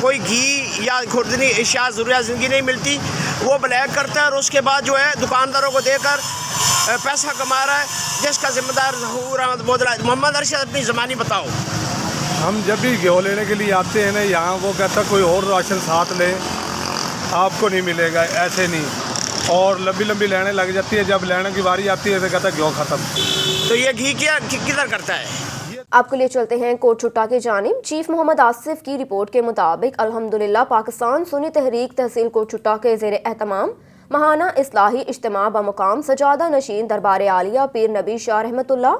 کوئی گھی یا خوردنی اشیاء ضروریات زندگی نہیں ملتی، وہ بلیک کرتا ہے اور اس کے بعد جو ہے دکانداروں کو دے کر پیسہ کما رہا ہے، جس کا ذمہ دار ظہور احمد بودلہ۔ محمد ارشد اپنی زبانی بتاؤ۔ ہم جب بھی گیہوں لینے کے لیے آتے ہیں نا یہاں، وہ کہتا کوئی اور راشن ساتھ لیں، آپ کو نہیں ملے گا، ایسے نہیں، اور لمبی لمبی لائنیں لگ جاتی ہے، جب لینے کی باری آتی ہے تو کہتا گیہوں ختم۔ تو یہ گھی کیا کدھر کرتا ہے؟ آپ کے لیے چلتے ہیں کوٹ چٹا کی جانب۔ چیف محمد آصف کی رپورٹ کے مطابق الحمدللہ پاکستان سنی تحریک تحصیل کوٹ چٹا کے زیر اہتمام ماہانہ اصلاحی اجتماع بمقام سجادہ نشین دربار عالیہ پیر نبی شاہ رحمۃ اللہ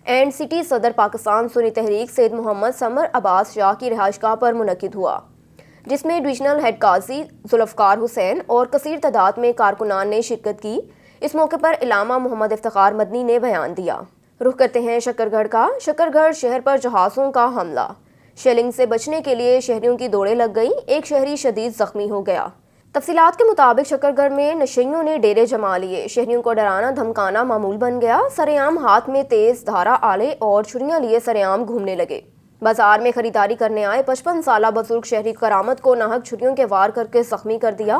اینڈ سٹی صدر پاکستان سنی تحریک سید محمد سمر عباس شاہ کی رہائش گاہ پر منعقد ہوا، جس میں ڈویژنل ہیڈ قاضی ذوالفقار حسین اور کثیر تعداد میں کارکنان نے شرکت کی۔ اس موقع پر علامہ محمد افتخار مدنی نے بیان دیا۔ رخ کرتے ہیں شکرگڑھ کا۔ شکرگڑھ شہر پر جہازوں کا حملہ، شیلنگ سے بچنے کے لیے شہریوں کی دوڑیں لگ گئیں، ایک شہری شدید زخمی ہو گیا۔ تفصیلات کے مطابق شکرگڑھ میں نشیوں نے ڈیرے جما لیے، شہریوں کو ڈرانا دھمکانا معمول بن گیا، سرعام ہاتھ میں تیز دھارا آلے اور چھریاں لیے سرعام گھومنے لگے۔ بازار میں خریداری کرنے آئے 55 سالہ بزرگ شہری کرامت کو ناحق چھریوں کے وار کر کے زخمی کر دیا،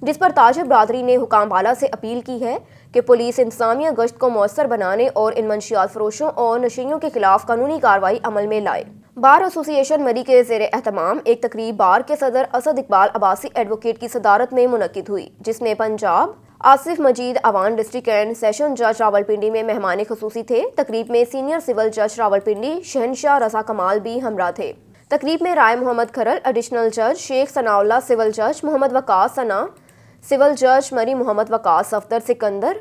جس پر تاجر برادری نے حکام بالا سے اپیل کی ہے کہ پولیس انتظامیہ گشت کو مؤثر بنانے اور ان منشیات فروشوں اور نشیوں کے خلاف قانونی کارروائی عمل میں لائے۔ بار ایسوسی ایشن مری کے زیر اہتمام ایک تقریب بار کے صدر اسد اقبال عباسی ایڈوکیٹ کی صدارت میں منعقد ہوئی، جس میں پنجاب آصف مجید اوان ڈسٹرکٹ اینڈ سیشن جج راولپنڈی میں مہمان خصوصی تھے۔ تقریب میں سینئر سول جج راولپنڈی شہنشاہ رضا کمال بھی ہمراہ تھے۔ تقریب میں رائے محمد کھرل ایڈیشنل جج، شیخ ثناء اللہ سول جج، محمد وقاص ثنا سول جج Murree, Muhammad Waqas Safdar Sikandar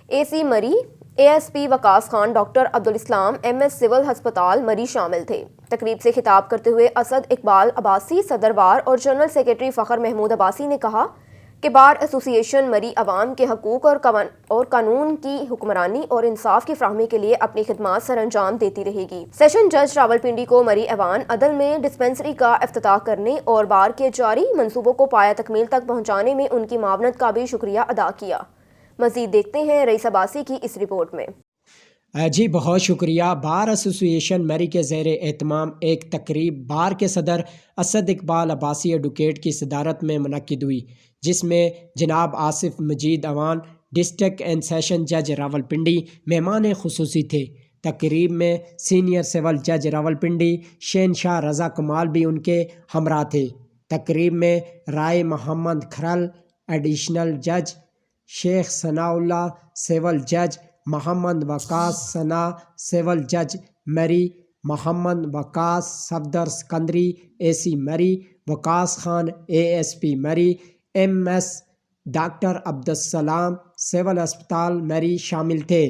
A C Murree, A S P Waqas Khan, doctor Abdul Salam M S civil ہسپتال مری شامل تھے۔ تقریب سے خطاب کرتے ہوئے اسد اقبال عباسی صدر بار اور جنرل سیکرٹری فخر محمود عباسی نے کہا کہ بار ایسوسی ایشن مری عوام کے حقوق اور قانون کی حکمرانی اور انصاف کی فراہمی کے لیے اپنی خدمات سر انجام دیتی رہے گی۔ سیشن جج راولپنڈی کو مری ایوان عدل میں ڈسپنسری کا افتتاح کرنے اور بار کے جاری منصوبوں کو پایہ تکمیل تک پہنچانے میں ان کی معاونت کا بھی شکریہ ادا کیا۔ مزید دیکھتے ہیں رئیس عباسی کی اس رپورٹ میں۔ جی بہت شکریہ۔ بار ایسوسی ایشن مری کے زیر اہتمام ایک تقریب بار کے صدر اسد اقبال عباسی ایڈوکیٹ کی صدارت میں منعقد ہوئی، جس میں جناب آصف مجید اوان ڈسٹرکٹ اینڈ سیشن جج راولپنڈی مہمان خصوصی تھے۔ تقریب میں سینئر سول جج راولپنڈی شہنشاہ رضا کمال بھی ان کے ہمراہ تھے۔ تقریب میں رائے محمد کھرل ایڈیشنل جج، شیخ ثناء اللہ سول جج، محمد وقاص ثنا سول جج Murree, Muhammad Waqas Safdar Sikandari A C Murree, Waqas Khan A S P Murree, M S doctor Abdul Salam civil ہسپتال مری شامل تھے۔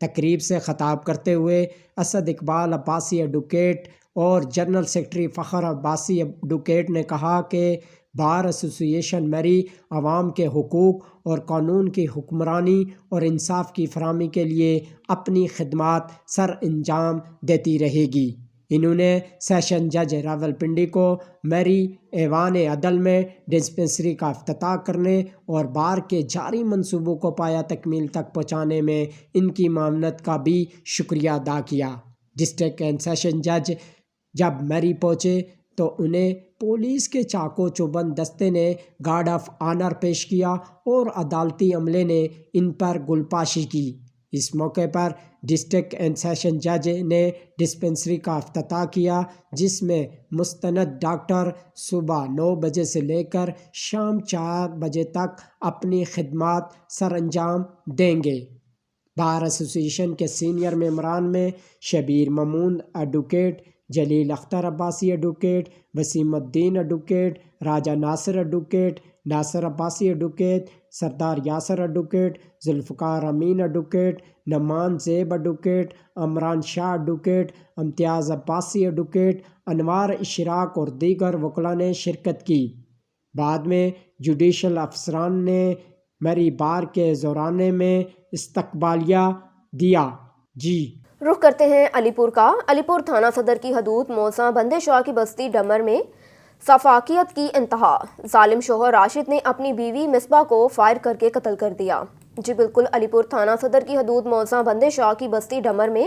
تقریب سے خطاب کرتے ہوئے اسد اقبال عباسی ایڈوکیٹ اور general secretary Fakhar Abbasi advocate نے کہا کہ بار ایسوسی ایشن مری عوام کے حقوق اور قانون کی حکمرانی اور انصاف کی فراہمی کے لیے اپنی خدمات سر انجام دیتی رہے گی۔ انہوں نے سیشن جج راولپنڈی کو مری ایوان عدل میں ڈسپنسری کا افتتاح کرنے اور بار کے جاری منصوبوں کو پایہ تکمیل تک پہنچانے میں ان کی معاونت کا بھی شکریہ ادا کیا۔ ڈسٹرکٹ اینڈ سیشن جج جب مری پہنچے تو انہیں پولیس کے چاقو چوبند دستے نے گارڈ آف آنر پیش کیا اور عدالتی عملے نے ان پر گلپاشی کی۔ اس موقع پر ڈسٹرکٹ اینڈ سیشن جج نے ڈسپنسری کا افتتاح کیا، جس میں مستند ڈاکٹر صبح 9 بجے سے لے کر شام 4 بجے تک اپنی خدمات سر انجام دیں گے۔ بار ایسوسی ایشن کے سینئر ممبران میں شبیر ممون ایڈوکیٹ، جلیل اختر عباسی ایڈوکیٹ، وسیم الدین ایڈوکیٹ، راجہ ناصر ایڈوکیٹ، ناصر عباسی ایڈوکیٹ، سردار یاسر ایڈوکیٹ، ذوالفقار امین ایڈوکیٹ، نعمان زیب ایڈوکیٹ، عمران شاہ ایڈوکیٹ، امتیاز عباسی ایڈوکیٹ، انوار اشراق اور دیگر وکلاء نے شرکت کی۔ بعد میں جوڈیشل افسران نے مری بار کے زورانے میں استقبالیہ دیا۔ رخ کرتے ہیں علی پور کا۔ علی پور تھانہ صدر کی حدود موزہ بندے شاہ کی بستی ڈمر میں سفاکیت کی انتہا، ظالم شوہر راشد نے اپنی بیوی مصباح کو فائر کر کے قتل کر دیا۔ جی بالکل، علی پور تھانہ صدر کی حدود موزہ بندے شاہ کی بستی ڈمر میں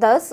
10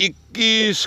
21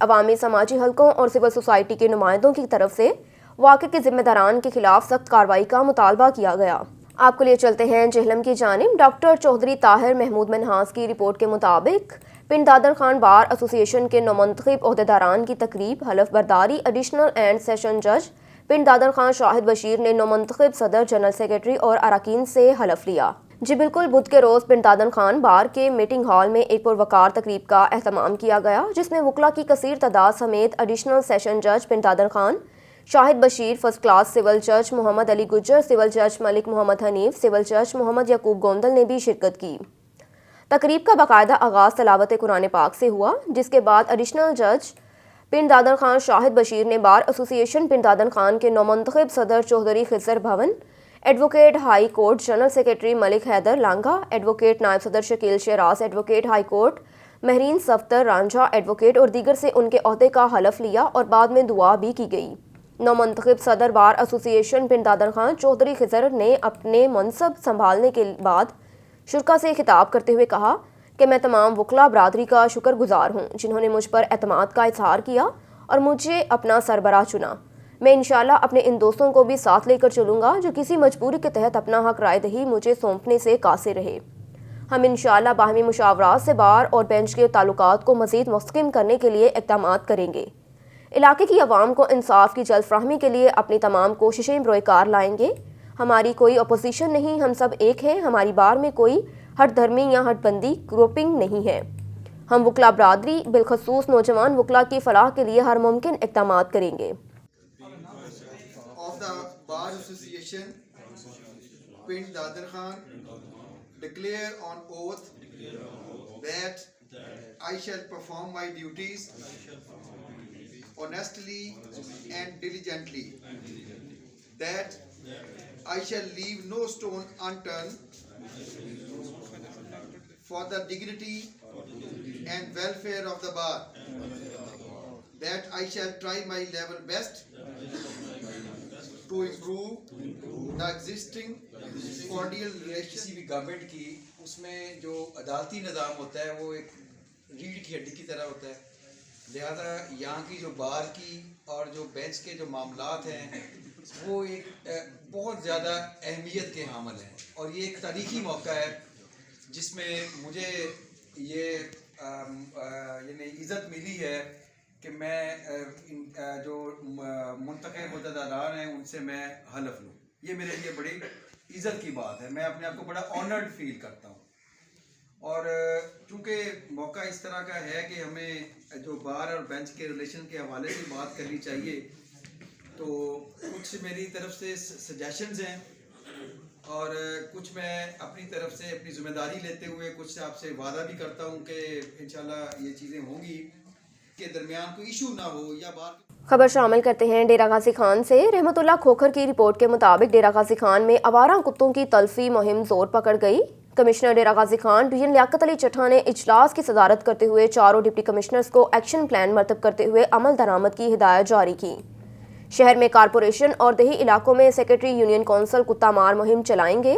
عوامی سماجی حلقوں اور سول سوسائٹی کے نمائندوں کی طرف سے واقعے کے ذمہ داران کے خلاف سخت کارروائی کا مطالبہ کیا گیا۔ آپ کو لیے چلتے ہیں جہلم کی جانب۔ ڈاکٹر چودھری طاہر محمود منہاس کی رپورٹ کے مطابق پنڈ دادر خان بار ایسوسی ایشن کے نومنتخب عہدیداران کی تقریب حلف برداری ایڈیشنل اینڈ سیشن جج پنڈ دادر خان شاہد بشیر نے نومنتخب صدر، جنرل سیکرٹری اور اراکین سے حلف لیا۔ جی بالکل، بدھ کے روز پنڈ دادر خان بار کے میٹنگ ہال میں ایک پروقار تقریب کا اہتمام کیا گیا، جس میں وکلاء کی کثیر تعداد سمیت ایڈیشنل سیشن جج پنڈ دادر خان شاہد بشیر، فرسٹ کلاس سول جج محمد علی گجر، سول جج ملک محمد حنیف، سول جج محمد یعقوب گوندل نے بھی شرکت کی۔ تقریب کا باقاعدہ آغاز تلاوت قرآن پاک سے ہوا، جس کے بعد ایڈیشنل جج پنڈ دادر خان شاہد بشیر نے بار ایسوسی ایشن پنڈ دادر خان کے نومنتخب صدر Chaudhry Khizar Bhun, advocate high court general secretary Malik Haider Langa, advocate نائب صدر Shakeel Shiraz, advocate high court Mehreen Safdar Ranjha advocate اور دیگر سے ان کے عہدے کا حلف لیا اور بعد میں دعا بھی کی گئی۔ نومنتخب صدر بار ایسوسی ایشن پنڈ دادر خان چودھری خضر نے اپنے منصب سنبھالنے کے بعد شرکاء سے خطاب کرتے ہوئے کہا کہ میں تمام وکلاء برادری کا شکر گزار ہوں جنہوں نے مجھ پر اعتماد کا اظہار کیا اور مجھے اپنا سربراہ چنا۔ میں انشاءاللہ اپنے ان دوستوں کو بھی ساتھ لے کر چلوں گا جو کسی مجبوری کے تحت اپنا حق رائے دہی مجھے سونپنے سے قاصر رہے۔ ہم انشاءاللہ باہمی مشاورات سے بار اور بینچ کے تعلقات کو مزید مستحکم کرنے کے لیے اقدامات کریں گے۔ علاقے کی عوام کو انصاف کی جلد فراہمی کے لیے اپنی تمام کوششیں بروئے کار لائیں گے۔ ہماری کوئی اپوزیشن نہیں، ہم سب ایک ہیں، ہماری بار میں کوئی ہٹ دھرمی یا ہٹ بندی گروپنگ نہیں ہے۔ ہم وکلاء برادری بالخصوص نوجوان وکلاء کی فلاح کے لیے ہر ممکن اقدامات کریں گے۔ Of the Bar Association, Pind Dadar Khan, declare on oath that I shall perform my duties honestly and diligently, that I shall leave no stone unturned for the dignity and welfare of the bar, that I shall try my level best to improve the existing cordial relations. کسی بھی government کی اس میں جو عدالتی نظام ہوتا ہے وہ ایک ریڑھ کی ہڈی کی طرح ہوتا ہے، لہذا یہاں کی جو بار کی اور جو بینچ کے جو معاملات ہیں وہ ایک بہت زیادہ اہمیت کے حامل ہیں، اور یہ ایک تاریخی موقع ہے جس میں مجھے یہ یعنی عزت ملی ہے کہ میں جو منتخب عہدیداران ہیں ان سے میں حلف لوں۔ یہ میرے لیے بڑی عزت کی بات ہے، میں اپنے آپ کو بڑا آنرڈ فیل کرتا ہوں، اور چونکہ موقع اس طرح کا ہے کہ ہمیں جو بار اور بینچ کے ریلیشن کے حوالے سے بات کرنی چاہیے، تو کچھ میری طرف سے سجیشنز ہیں اور کچھ میں اپنی طرف سے اپنی ذمہ داری لیتے ہوئے کچھ آپ سے وعدہ بھی کرتا ہوں کہ انشاءاللہ یہ چیزیں ہوں گی کہ درمیان کوئی ایشو نہ ہو یا بات۔ خبر شامل کرتے ہیں ڈیرہ غازی خان سے۔ رحمت اللہ کھوکھر کی رپورٹ کے مطابق ڈیرہ غازی خان میں آوارہ کتوں کی تلفی مہم زور پکڑ گئی۔ کمشنر ڈیرہ غازی خان ڈویژن لیاقت علی چٹھا نے اجلاس کی صدارت کرتے ہوئے چاروں ڈپٹی کمشنرز کو ایکشن پلان مرتب کرتے ہوئے عمل درآمد کی ہدایت جاری کی۔ شہر میں کارپوریشن اور دیہی علاقوں میں سیکرٹری یونین کونسل کتا مار مہم چلائیں گے۔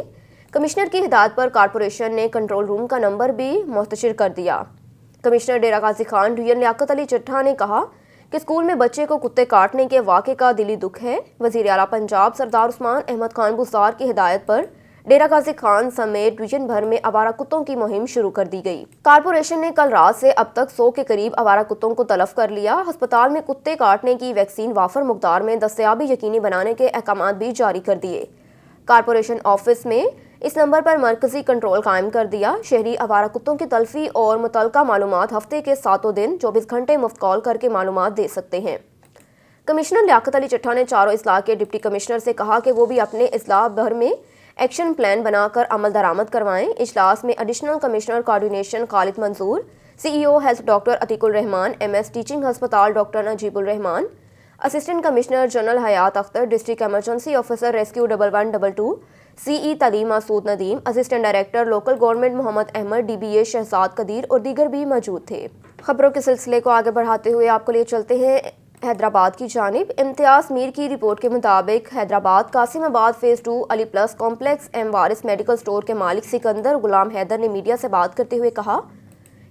کمشنر کی ہدایت پر کارپوریشن نے کنٹرول روم کا نمبر بھی منتشر کر دیا۔ کمشنر ڈیرہ غازی خان ڈویژن لیاقت علی چٹھا نے کہا کہ اسکول میں بچے کو کتے کاٹنے کے واقعے کا دلی دکھ ہے۔ وزیر اعلیٰ پنجاب سردار عثمان احمد خان بزدار کی ہدایت پر ڈیرہ غازی خان سمیت ڈویژن بھر میں آوارہ کتوں کی مہم شروع کر دی گئی۔ کارپوریشن نے کل رات سے اب تک 100 کے قریب آوارہ کتوں کو تلف کر لیا۔ ہسپتال میں کتے کاٹنے کی ویکسین وافر مقدار میں دستیابی یقینی بنانے کے احکامات بھی جاری کر دیے۔ کارپوریشن آفس میں اس نمبر پر مرکزی کنٹرول قائم کر دیا۔ شہری آوارہ کتوں کی تلفی اور متعلقہ معلومات ہفتے کے 7 دن 24 گھنٹے مفت کال کر کے معلومات دے سکتے ہیں۔ کمشنر لیاقت علی چٹھا نے چاروں اضلاع کے ڈپٹی کمشنر سے کہا کہ وہ بھی اپنے اضلاع بھر میں ایکشن پلان بنا کر عمل درآمد کروائیں۔ اجلاس میں additional commissioner coordination Khalid Manzoor, C E O health doctor Atiq ur Rahman, M S teaching ہسپتال doctor Najeeb ur Rahman, assistant commissioner general Hayat Akhtar, district emergency officer rescue 1122، C E تعلیم Masood Nadeem, assistant director local government Muhammad Ahmad, D B A Shahzad Qadeer اور دیگر بھی موجود تھے۔ خبروں کے سلسلے کو آگے بڑھاتے ہوئے آپ کو لے چلتے ہیں حیدرآباد کی جانب۔ امتیاز میر کی رپورٹ کے مطابق حیدرآباد قاسم آباد فیز 2 علی پلس کمپلیکس ایم وارث میڈیکل سٹور کے مالک سکندر غلام حیدر نے میڈیا سے بات کرتے ہوئے کہا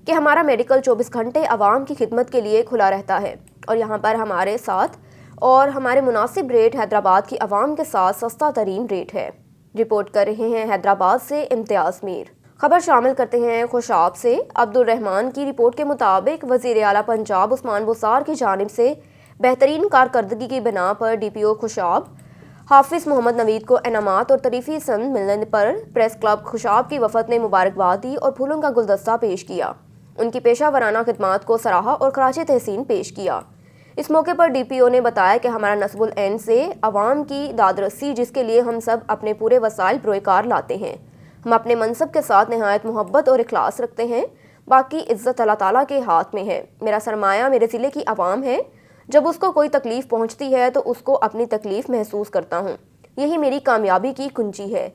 کہ ہمارا میڈیکل 24 گھنٹے عوام کی خدمت کے لیے کھلا رہتا ہے اور یہاں پر ہمارے ساتھ اور ہمارے مناسب ریٹ حیدرآباد کی عوام کے ساتھ سستا ترین ریٹ ہے۔ رپورٹ کر رہے ہیں حیدرآباد سے امتیاز میر۔ خبر شامل کرتے ہیں خوشاب سے۔ عبد الرحمان کی رپورٹ کے مطابق وزیر اعلیٰ پنجاب عثمان بزدار کی جانب سے بہترین کارکردگی کی بنا پر ڈی پی او خوشاب حافظ محمد نوید کو انعامات اور تریفی سند ملنے پر پریس کلب خوشاب کی وفد نے مبارکباد دی اور پھولوں کا گلدستہ پیش کیا۔ ان کی پیشہ ورانہ خدمات کو سراہا اور خراج تحسین پیش کیا۔ اس موقع پر ڈی پی او نے بتایا کہ ہمارا نصب العین سے عوام کی دادرسی جس کے لیے ہم سب اپنے پورے وسائل بروئے کار لاتے ہیں۔ ہم اپنے منصب کے ساتھ نہایت محبت اور اخلاص رکھتے ہیں۔ باقی عزت اللہ تعالیٰ کے ہاتھ میں ہے۔ میرا سرمایہ میرے ضلع کی عوام ہے۔ جب اس کو کوئی تکلیف پہنچتی ہے تو اس کو اپنی تکلیف محسوس کرتا ہوں۔ یہی میری کامیابی کی کنجی ہے۔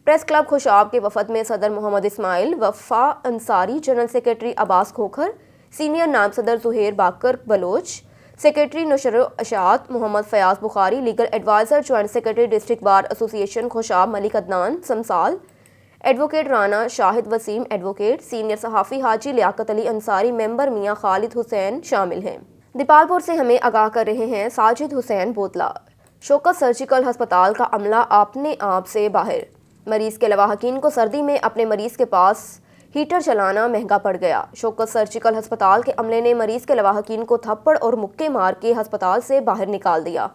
پریس کلب خوشاب کے وفد میں صدر Muhammad Ismail, Wafa Ansari, general secretary Abbas Khokhar, senior نائب صدر زہیر باقر بلوچ، سیکرٹری نشر و اشاعت Muhammad Fayyaz Bukhari, legal adviser joint secretary district bar association Khushab Malik Adnan Samsal, advocate Rana Shahid Waseem advocate, senior صحافی حاجی لیاقت علی انصاری، ممبر میاں خالد حسین شامل ہیں۔ دیپالپور سے ہمیں آگاہ کر رہے ہیں ساجد حسین بوتلا۔ شوکت سرجیکل ہسپتال کا عملہ اپنے آپ سے باہر۔ مریض کے لواحقین کو سردی میں اپنے مریض کے پاس ہیٹر چلانا مہنگا پڑ گیا۔ شوکت سرجیکل ہسپتال کے عملے نے مریض کے لواحقین کو تھپڑ اور مکے مار کے ہسپتال سے باہر نکال دیا۔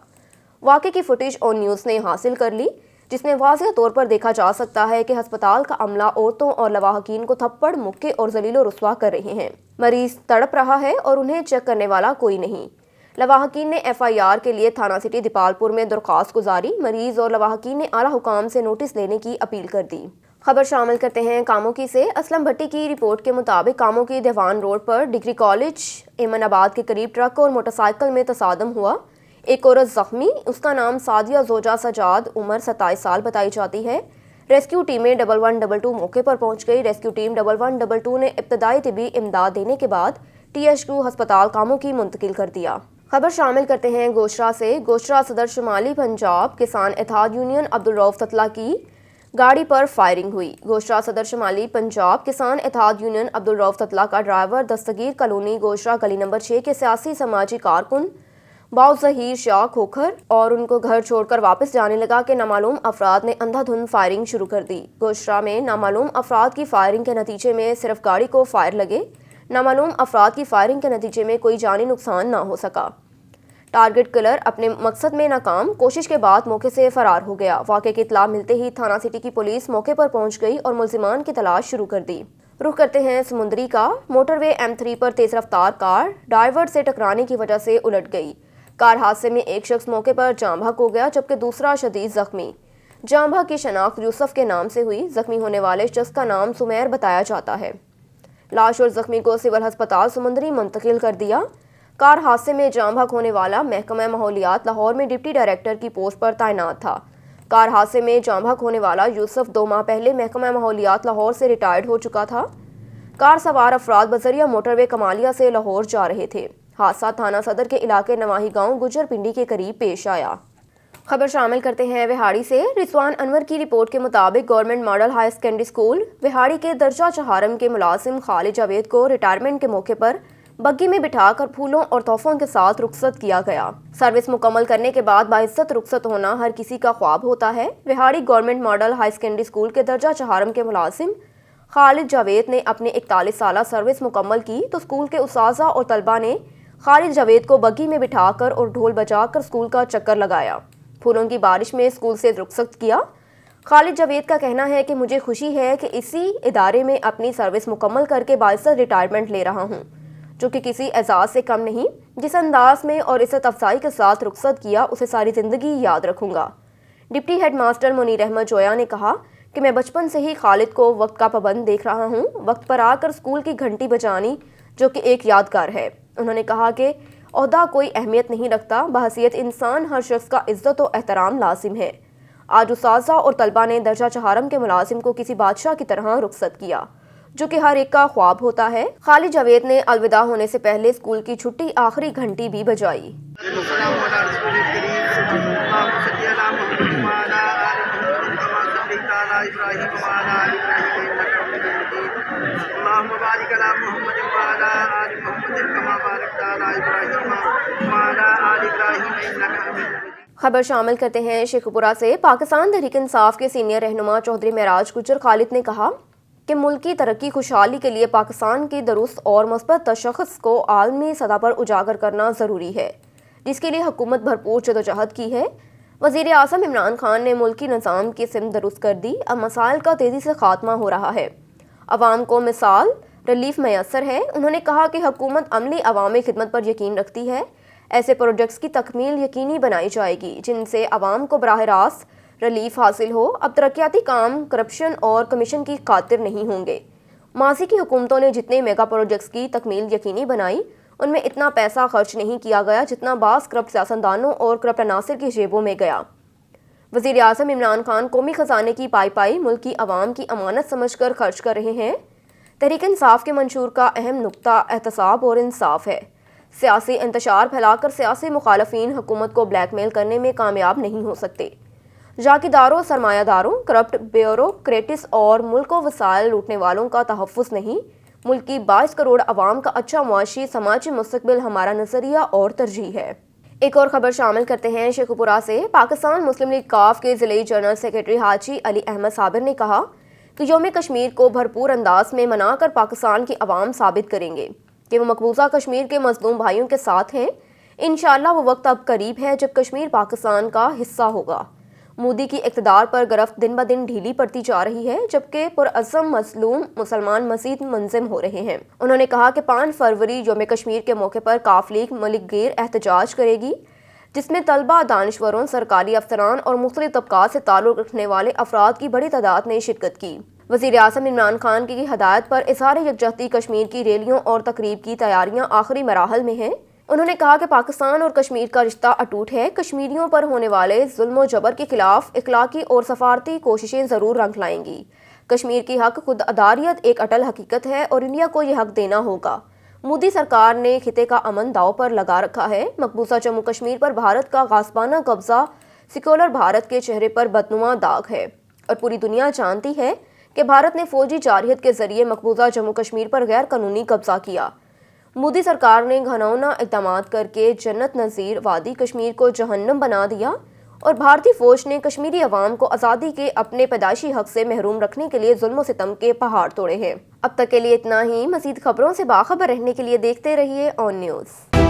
واقعے کی فوٹیج آن نیوز نے حاصل کر لی جس میں واضح طور پر دیکھا جا سکتا ہے کہ ہسپتال کا عملہ عورتوں اور لواحقین کو تھپڑ، مکے اور ذلیل و رسوا کر رہے ہیں۔ مریض تڑپ رہا ہے اور انہیں چیک کرنے والا کوئی نہیں۔ لواحقین نے ایف آئی آر کے لیے تھانہ سٹی دیپالپور میں درخواست گزاری۔ مریض اور لواحقین نے اعلیٰ حکام سے نوٹس لینے کی اپیل کر دی۔ خبر شامل کرتے ہیں کاموکی سے۔ اسلم بھٹی کی رپورٹ کے مطابق کاموکی دیوان روڈ پر ڈگری کالج ایمن آباد کے قریب ٹرک اور موٹر سائیکل میں تصادم ہوا۔ ایک عورت زخمی، اس کا نام سعدیہ زوجہ سجاد، عمر 27 سال بتائی جاتی ہے۔ ریسکیو ٹیمیں 1122 موقع پر پہنچ گئی۔ ریسکیو ٹیم 1122 نے ابتدائی طبی امداد دینے کے بعد TH2 ہسپتال کاموکی منتقل کر دیا۔ خبر شامل کرتے ہیں گوشرا سے۔ گوشرا صدر شمالی پنجاب کسان اتحاد یونین عبدالرؤف تتلہ کی گاڑی پر فائرنگ ہوئی۔ گوشرا صدر شمالی پنجاب کسان اتحاد یونین عبدالرؤف تتلہ کا ڈرائیور دستگیر کالونی گوشرا گلی نمبر 6 کے سیاسی سماجی کارکن باؤ ظہیر شاہ کھوکھر اور ان کو گھر چھوڑ کر واپس جانے لگا کہ نامعلوم افراد نے اندھا دھند فائرنگ شروع کر دی۔ گوشرا میں نامعلوم افراد کی فائرنگ کے نتیجے میں صرف گاڑی کو فائر لگے۔ نامعلوم افراد کی فائرنگ کے نتیجے میں کوئی جانی نقصان نہ ہو سکا۔ ٹارگٹ کلر اپنے مقصد میں ناکام، کوشش کے بعد موقع سے فرار ہو گیا۔ واقعے کی اطلاع ملتے ہی تھانہ سٹی کی پولیس موقع پر پہنچ گئی اور ملزمان کی تلاش شروع کر دی۔ رخ کرتے ہیں سمندری کا۔ موٹر وے M3 پر تیز رفتار کار ڈرائیور سے ٹکرانے کی وجہ سے الٹ گئی۔ کار حادثے میں ایک شخص موقع پر جاں بحق ہو گیا جبکہ دوسرا شدید زخمی۔ جاں بحق کی شناخت یوسف کے نام سے ہوئی۔ زخمی ہونے والے شخص کا نام سمیر بتایا جاتا ہے۔ لاش اور زخمی کو سول ہسپتال سمندری منتقل کر دیا۔ کار حادثے میں جاں بحق ہونے والا محکمہ ماحولیات لاہور میں ڈپٹی ڈائریکٹر کی پوسٹ پر تعینات تھا۔ کار حادثے میں جاں بحق ہونے والا یوسف 2 ماہ پہلے محکمہ ماحولیات لاہور سے ریٹائرڈ ہو چکا تھا۔ کار سوار افراد بذریعہ موٹر وے کمالیہ سے لاہور جا رہے تھے۔ حادثہ تھانہ صدر کے علاقے نواحی گاؤں گجر پنڈی کے قریب پیش آیا۔ خبر شامل کرتے ہیں وہاڑی سے۔ رضوان انور کی رپورٹ کے مطابق government model high secondary school Vehari کے درجہ چہارم کے ملازم خالد جاوید کو ریٹائرمنٹ کے موقع پر بگی میں بٹھا کر پھولوں اور تحفوں کے ساتھ رخصت کیا گیا۔ سروس مکمل کرنے کے بعد باعزت رخصت ہونا ہر کسی کا خواب ہوتا ہے۔ Vehari government model high secondary school کے درجہ چہارم کے ملازم خالد جاوید نے اپنی 41 سالہ سروس مکمل کی تو اسکول کے اساتذہ اور طلبہ نے خالد جاوید کو بگی میں بٹھا کر اور ڈھول بجا کر اسکول کا چکر لگایا۔ پھولوں کی بارش میں اسکول سے رخصت کیا۔ خالد جاوید کا کہنا ہے کہ مجھے خوشی ہے کہ اسی ادارے میں اپنی سروس مکمل کر کے باعزت ریٹائرمنٹ لے رہا ہوں، جو کہ کسی اعزاز سے کم نہیں۔ جس انداز میں اور عزت افزائی کے ساتھ رخصت کیا اسے ساری زندگی یاد رکھوں گا۔ Deputy head master Munir Ahmad Joya نے کہا کہ میں بچپن سے ہی خالد کو وقت کا پابند دیکھ رہا ہوں، وقت پر آ کر اسکول کی گھنٹی بجانی جو کہ ایک یادگار ہے۔ انہوں نے کہا کہ عہدہ کوئی اہمیت نہیں رکھتا، بحیثیت انسان ہر شخص کا عزت و احترام لازم ہے۔ آج اساتذہ اور طلبہ نے درجہ چہارم کے ملازم کو کسی بادشاہ کی طرح رخصت کیا، جو کہ ہر ایک کا خواب ہوتا ہے۔ خالد جاوید نے الوداع ہونے سے پہلے اسکول کی چھٹی آخری گھنٹی بھی بجائی۔ اللهم بارك على محمد وعلى آل محمد كما باركت على إبراهيم وعلى آل إبراهيم إنك حميد مجيد. خبر شامل کرتے ہیں شیخوپورہ سے. پاکستان تحریک انصاف کے سینئر رہنما چودھری معراج گجر خالد نے کہا کہ ملک کی ترقی خوشحالی کے لیے پاکستان کی درست اور مثبت تشخص کو عالمی سطح پر اجاگر کرنا ضروری ہے، جس کے لیے حکومت بھرپور جدوجہد کی ہے. وزیر اعظم عمران خان نے ملکی نظام کی سمت درست کر دی. اب مسائل کا تیزی سے خاتمہ ہو رہا ہے، عوام کو مثال ریلیف میسر ہے. انہوں نے کہا کہ حکومت عملی عوامی خدمت پر یقین رکھتی ہے. ایسے پروجیکٹس کی تکمیل یقینی بنائی جائے گی جن سے عوام کو براہ راست ریلیف حاصل ہو. اب ترقیاتی کام کرپشن اور کمیشن کی خاطر نہیں ہوں گے. ماضی کی حکومتوں نے جتنے میگا پروجیکٹس کی تکمیل یقینی بنائی ان میں اتنا پیسہ خرچ نہیں کیا گیا جتنا بعض کرپٹ سیاستدانوں اور کرپٹ عناصر کی جیبوں میں گیا. وزیر اعظم عمران خان قومی خزانے کی پائی ملک کی عوام کی امانت سمجھ کر خرچ کر رہے ہیں. تحریک انصاف کے منشور کا اہم نقطہ احتساب اور انصاف ہے. سیاسی انتشار پھیلا کر سیاسی مخالفین حکومت کو بلیک میل کرنے میں کامیاب نہیں ہو سکتے. جاگیرداروں، سرمایہ داروں، کرپٹ بیوروکریٹس اور ملک و وسائل لوٹنے والوں کا تحفظ نہیں. ملک کی 22 کروڑ عوام کا اچھا معاشی سماجی مستقبل ہمارا نظریہ اور ترجیح ہے. ایک اور خبر شامل کرتے ہیں شیخوپورہ سے. پاکستان مسلم لیگ کاف کے ضلعی جنرل سیکرٹری حاجی علی احمد صابر نے کہا کہ یوم کشمیر کو بھرپور انداز میں منا کر پاکستان کی عوام ثابت کریں گے کہ وہ مقبوضہ کشمیر کے مظلوم بھائیوں کے ساتھ ہیں. انشاءاللہ وہ وقت اب قریب ہے جب کشمیر پاکستان کا حصہ ہوگا. مودی کی اقتدار پر گرفت دن بدن ڈھیلی پڑتی جا رہی ہے جبکہ پرعزم مظلوم مسلمان مزید منظم ہو رہے ہیں. انہوں نے کہا کہ 5 فروری یوم کشمیر کے موقع پر کاف لیگ ملک گیر احتجاج کرے گی جس میں طلبہ، دانشوروں، سرکاری افسران اور مختلف طبقات سے تعلق رکھنے والے افراد کی بڑی تعداد نے شرکت کی. وزیر اعظم عمران خان کی ہدایت پر اظہار یکجہتی کشمیر کی ریلیوں اور تقریب کی تیاریاں آخری مراحل میں ہیں. انہوں نے کہا کہ پاکستان اور کشمیر کا رشتہ اٹوٹ ہے. کشمیریوں پر ہونے والے ظلم و جبر کے خلاف اخلاقی اور سفارتی کوششیں ضرور رنگ لائیں گی. کشمیر کی حق خود اداریت ایک اٹل حقیقت ہے اور انڈیا کو یہ حق دینا ہوگا. مودی سرکار نے خطے کا امن داؤ پر لگا رکھا ہے. مقبوضہ جموں کشمیر پر بھارت کا غاصبانہ قبضہ سیکولر بھارت کے چہرے پر بدنما داغ ہے اور پوری دنیا جانتی ہے کہ بھارت نے فوجی جارحیت کے ذریعے مقبوضہ جموں کشمیر پر غیر قانونی قبضہ کیا. مودی سرکار نے گھناؤنا اقدامات کر کے جنت نظیر وادی کشمیر کو جہنم بنا دیا اور بھارتی فوج نے کشمیری عوام کو آزادی کے اپنے پیدائشی حق سے محروم رکھنے کے لیے ظلم و ستم کے پہاڑ توڑے ہیں. اب تک کے لیے اتنا ہی. مزید خبروں سے باخبر رہنے کے لیے دیکھتے رہیے آن نیوز.